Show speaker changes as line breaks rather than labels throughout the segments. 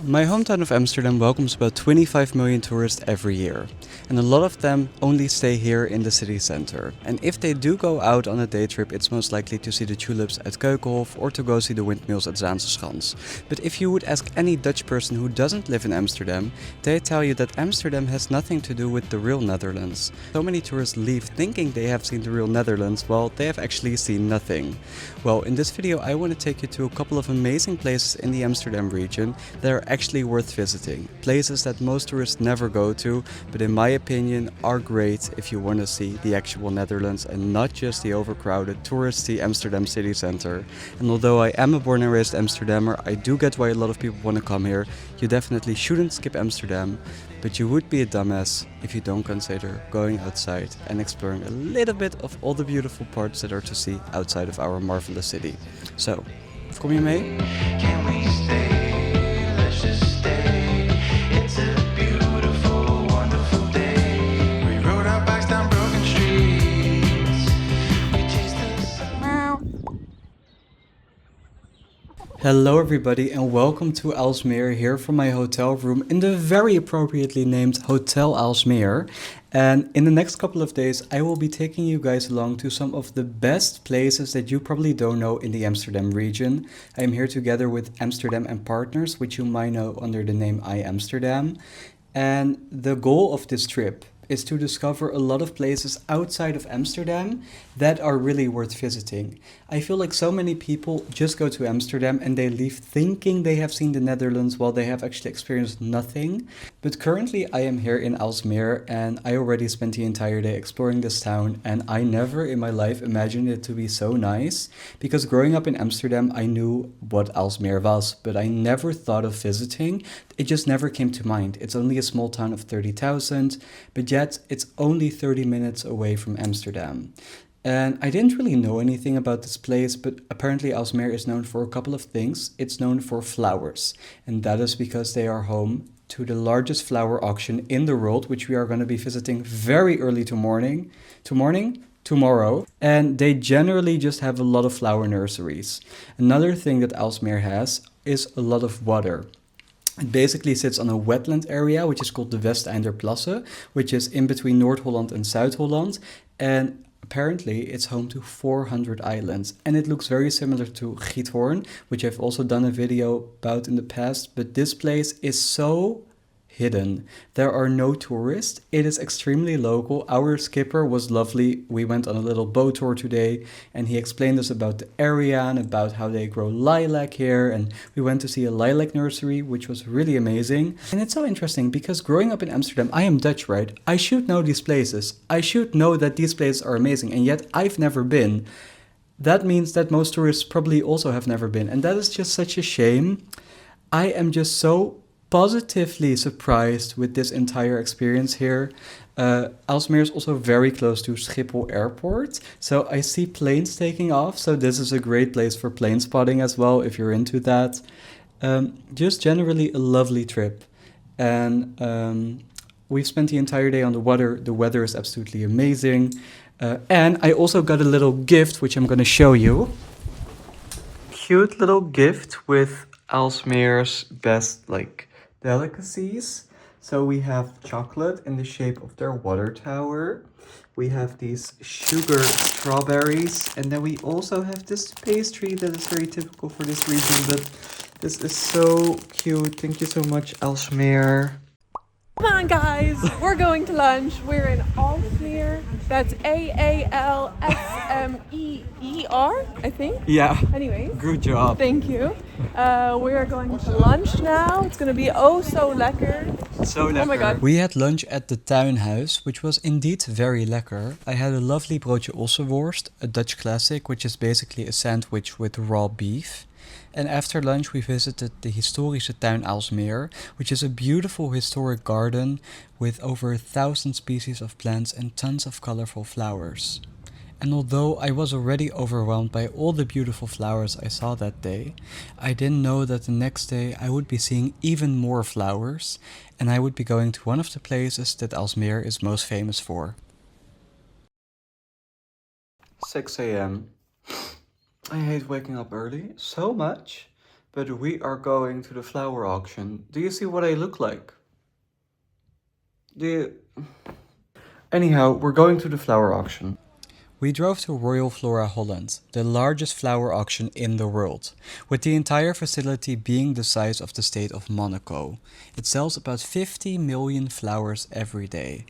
My hometown of Amsterdam welcomes about 25 million tourists every year, and a lot of them only stay here in the city center. And if they do go out on a day trip, it's most likely to see the tulips at Keukenhof or to go see the windmills at Zaanse. But if you would ask any Dutch person who doesn't live in Amsterdam, they tell you that Amsterdam has nothing to do with the real Netherlands. So many tourists leave thinking they have seen the real Netherlands, while they have actually seen nothing. Well, in this video I want to take you to a couple of amazing places in the Amsterdam region that are actually worth visiting. Places that most tourists never go to, but in my opinion are great if you want to see the actual Netherlands and not just the overcrowded touristy Amsterdam city center. And although I am a born and raised Amsterdammer, I do get why a lot of people want to come here. You definitely shouldn't skip Amsterdam, but you would be a dumbass if you don't consider going outside and exploring a little bit of all the beautiful parts that are to see outside of our marvelous city. So, kom je mee?
Can we stay? Let's just stay. It's a beautiful, wonderful day. We rode our bikes down broken streets. We chased the sun.
Hello everybody and welcome to Aalsmeer, here from my hotel room in the very appropriately named Hotel Aalsmeer. And in the next couple of days I will be taking you guys along to some of the best places that you probably don't know in the Amsterdam region. I am here together with Amsterdam and Partners, which you might know under the name iAmsterdam. And the goal of this trip is to discover a lot of places outside of Amsterdam that are really worth visiting. I feel like so many people just go to Amsterdam and they leave thinking they have seen the Netherlands while they have actually experienced nothing. But currently I am here in Aalsmeer and I already spent the entire day exploring this town, and I never in my life imagined it to be so nice, because growing up in Amsterdam I knew what Aalsmeer was, but I never thought of visiting. It just never came to mind. It's only a small town of 30,000, but yet it's only 30 minutes away from Amsterdam. And I didn't really know anything about this place, but apparently Aalsmeer is known for a couple of things. It's known for flowers, and that is because they are home to the largest flower auction in the world, which we are going to be visiting very early tomorrow. And they generally just have a lot of flower nurseries. Another thing that Aalsmeer has is a lot of water. It basically sits on a wetland area, which is called the Westeinderplassen, which is in between North Holland and South Holland. And apparently it's home to 400 islands. And it looks very similar to Giethoorn, which I've also done a video about in the past. But this place is so hidden. There are no tourists. It is extremely local. Our skipper was lovely. We went on a little boat tour today and he explained us about the area and about how they grow lilac here, and we went to see a lilac nursery, which was really amazing. And it's so interesting because growing up in Amsterdam, I am Dutch, right? I should know these places. I should know that these places are amazing, and yet I've never been. That means that most tourists probably also have never been, and that is just such a shame. I am just so positively surprised with this entire experience here. Aalsmeer is also very close to Schiphol Airport, so I see planes taking off, so this is a great place for plane spotting as well if you're into that. Just generally a lovely trip, and we've spent the entire day on the water. The weather is absolutely amazing, and I also got a little gift which I'm going to show you. Cute little gift with Aalsmeer's best delicacies. So we have chocolate in the shape of their water tower. We have these sugar strawberries, and then we also have this pastry that is very typical for this region, but this is so cute. Thank you so much, Aalsmeer.
Come on guys, we're going to lunch. We're in Aalsmeer. That's Aalsmeer, I think.
Yeah.
Anyways,
Good job.
thank you. We are going to lunch now. It's going to be oh so lekker.
So lekker.
Oh my god.
We had lunch at the Tuinhuis, which was indeed very lekker. I had a lovely broodje ossenworst, a Dutch classic, which is basically a sandwich with raw beef. And after lunch we visited the historische Tuin Aalsmeer, which is a beautiful historic garden with over 1,000 species of plants and tons of colorful flowers. And although I was already overwhelmed by all the beautiful flowers I saw that day, I didn't know that the next day I would be seeing even more flowers, and I would be going to one of the places that Aalsmeer is most famous for. 6 a.m. I hate waking up early so much, But we are going to the flower auction. Do you see what I look like? Do you... Anyhow, we're going to the flower auction. We drove to Royal Flora Holland, the largest flower auction in the world, with the entire facility being the size of the state of Monaco. It sells about 50 million flowers every day.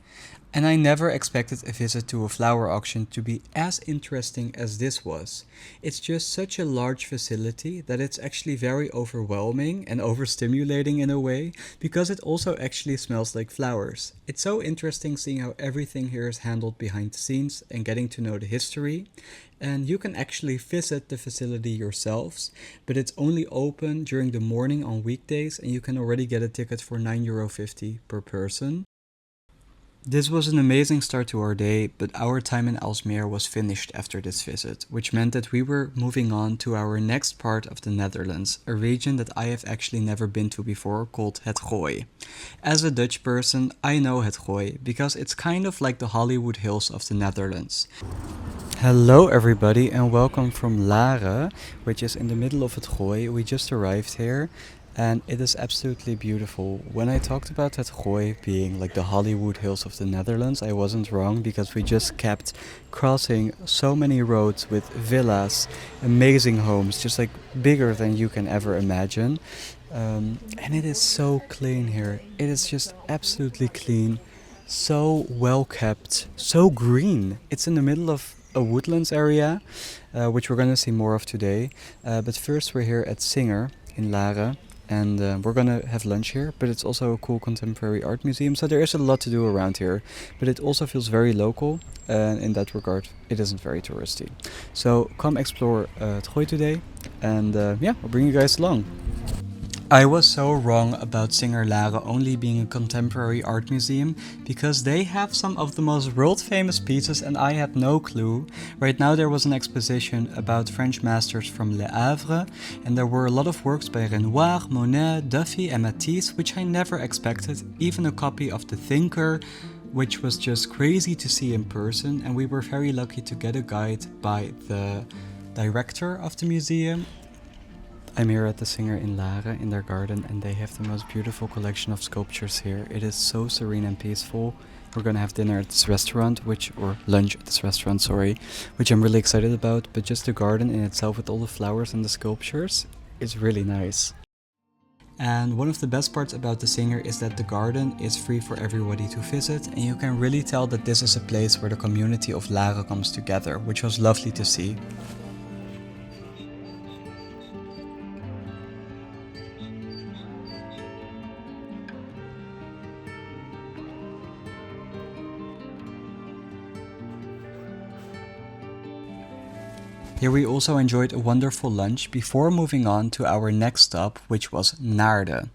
And I never expected a visit to a flower auction to be as interesting as this was. It's just such a large facility that it's actually very overwhelming and overstimulating in a way, because it also actually smells like flowers. It's so interesting seeing how everything here is handled behind the scenes and getting to know the history. And you can actually visit the facility yourselves, but it's only open during the morning on weekdays, and you can already get a ticket for €9.50 per person. This was an amazing start to our day, but our time in Aalsmeer was finished after this visit, which meant that we were moving on to our next part of the Netherlands, a region that I have actually never been to before, called het Gooi. As a Dutch person, I know het Gooi because it's kind of like the Hollywood Hills of the Netherlands. Hello everybody and welcome from Laren, which is in the middle of het Gooi. We just arrived here. And it is absolutely beautiful. When I talked about het Gooi being like the Hollywood Hills of the Netherlands, I wasn't wrong, because we just kept crossing so many roads with villas, amazing homes, just like bigger than you can ever imagine. And it is so clean here. It is just absolutely clean, so well kept, so green. It's in the middle of a woodlands area, which we're going to see more of today. But first we're here at Singer in Laren. And we're gonna have lunch here, but it's also a cool contemporary art museum, so there is a lot to do around here, but it also feels very local, and in that regard it isn't very touristy. So come explore het Gooi today, and yeah, I'll bring you guys along. I was so wrong about Singer Laren only being a contemporary art museum, because they have some of the most world famous pieces and I had no clue. Right now there was an exposition about French masters from Le Havre, and there were a lot of works by Renoir, Monet, Duffy and Matisse, which I never expected, even a copy of The Thinker, which was just crazy to see in person, and we were very lucky to get a guide by the director of the museum. I'm here at the Singer in Laren in their garden, and they have the most beautiful collection of sculptures here. It is so serene and peaceful. We're gonna have dinner at this restaurant, or lunch at this restaurant, sorry, which I'm really excited about, but just the garden in itself with all the flowers and the sculptures is really nice. And one of the best parts about the Singer is that the garden is free for everybody to visit, and you can really tell that this is a place where the community of Laren comes together, which was lovely to see. Here we also enjoyed a wonderful lunch before moving on to our next stop, which was Naarden.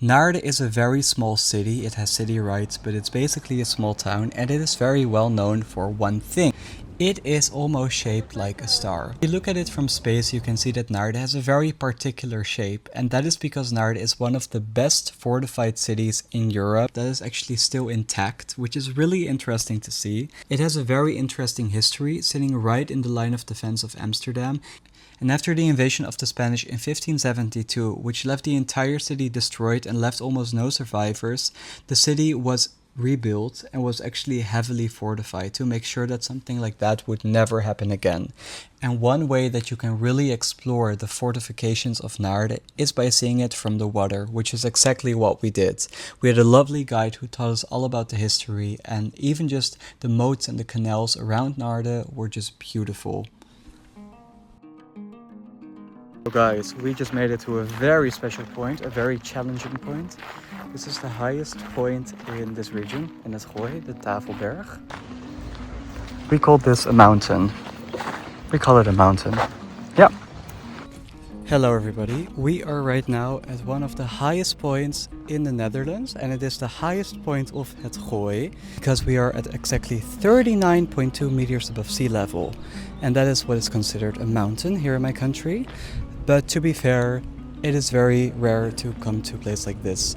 Naarden is a very small city. It has city rights, but it's basically a small town, and it is very well known for one thing. It is almost shaped like a star. If you look at it from space, you can see that Naarden has a very particular shape, and that is because Naarden is one of the best fortified cities in Europe that is actually still intact, which is really interesting to see. It has a very interesting history, sitting right in the line of defense of Amsterdam. And after the invasion of the Spanish in 1572, which left the entire city destroyed and left almost no survivors, the city was rebuilt and was actually heavily fortified to make sure that something like that would never happen again. And one way that you can really explore the fortifications of Naarden is by seeing it from the water, which is exactly what we did. We had a lovely guide who taught us all about the history, and even just the moats and the canals around Naarden were just beautiful. So guys, we just made it to a very special point, a very challenging point. This is the highest point in this region, in het Gooi, the Tafelberg. We call this a mountain. We call it a mountain. Yeah. Hello everybody. We are right now at one of the highest points in the Netherlands, and it is the highest point of het Gooi, because we are at exactly 39.2 meters above sea level. And that is what is considered a mountain here in my country. But to be fair, it is very rare to come to a place like this,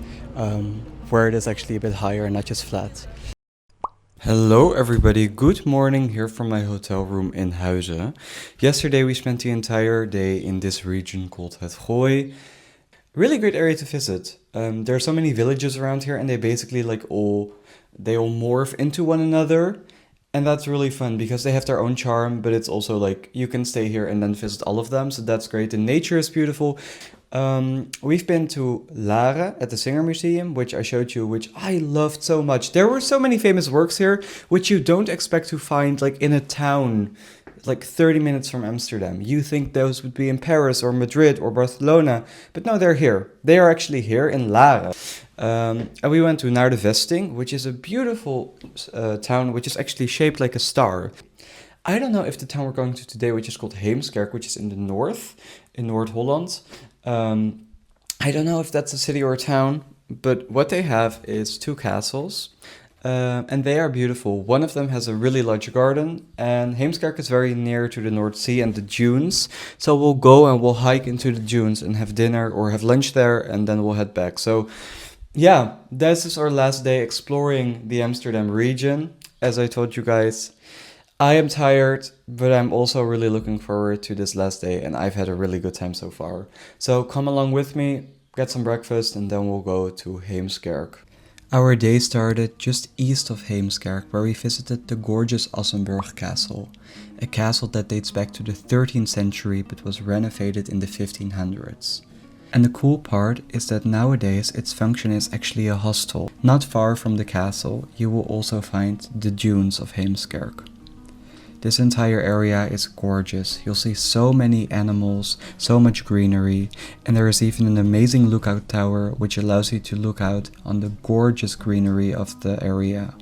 where it is actually a bit higher and not just flat. Hello everybody, good morning here from my hotel room in Huizen. Yesterday we spent the entire day in this region called het Gooi. Really great area to visit. There are so many villages around here and they basically they all morph into one another. And that's really fun because they have their own charm, but it's also like you can stay here and then visit all of them. So that's great. The nature is beautiful. We've been to Laren at the Singer Museum, which I showed you, which I loved so much. There were so many famous works here, which you don't expect to find like in a town like 30 minutes from Amsterdam. You think those would be in Paris or Madrid or Barcelona, but no, they're here. They are actually here in Laren. And we went to Naarden, which is a beautiful town, which is actually shaped like a star. I don't know if the town we're going to today, which is called Heemskerk, which is in the north, in Noord-Holland. I don't know if that's a city or a town, but what they have is 2 castles. And they are beautiful. One of them has a really large garden, and Heemskerk is very near to the North Sea and the dunes. So we'll go and we'll hike into the dunes and have dinner or have lunch there, and then we'll head back. So yeah, this is our last day exploring the Amsterdam region. As I told you guys, I am tired, but I'm also really looking forward to this last day, and I've had a really good time so far. So come along with me, get some breakfast, and then we'll go to Heemskerk. Our day started just east of Heemskerk, where we visited the gorgeous Aalsmeer castle, a castle that dates back to the 13th century but was renovated in the 1500s. And the cool part is that nowadays its function is actually a hostel. Not far from the castle, you will also find the dunes of Heemskerk. This entire area is gorgeous. You'll see so many animals, so much greenery, and there is even an amazing lookout tower which allows you to look out on the gorgeous greenery of the area.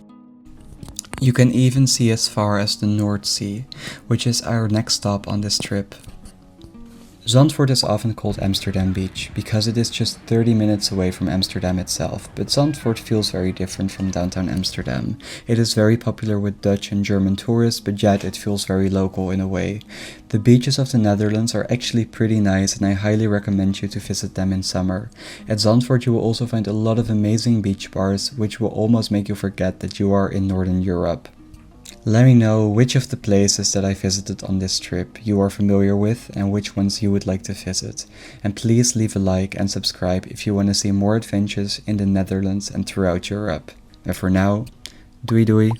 You can even see as far as the North Sea, which is our next stop on this trip. Zandvoort is often called Amsterdam Beach because it is just 30 minutes away from Amsterdam itself, but Zandvoort feels very different from downtown Amsterdam. It is very popular with Dutch and German tourists, but yet it feels very local in a way. The beaches of the Netherlands are actually pretty nice, and I highly recommend you to visit them in summer. At Zandvoort you will also find a lot of amazing beach bars, which will almost make you forget that you are in Northern Europe. Let me know which of the places that I visited on this trip you are familiar with and which ones you would like to visit. And please leave a like and subscribe if you want to see more adventures in the Netherlands and throughout Europe. And for now, doei doei!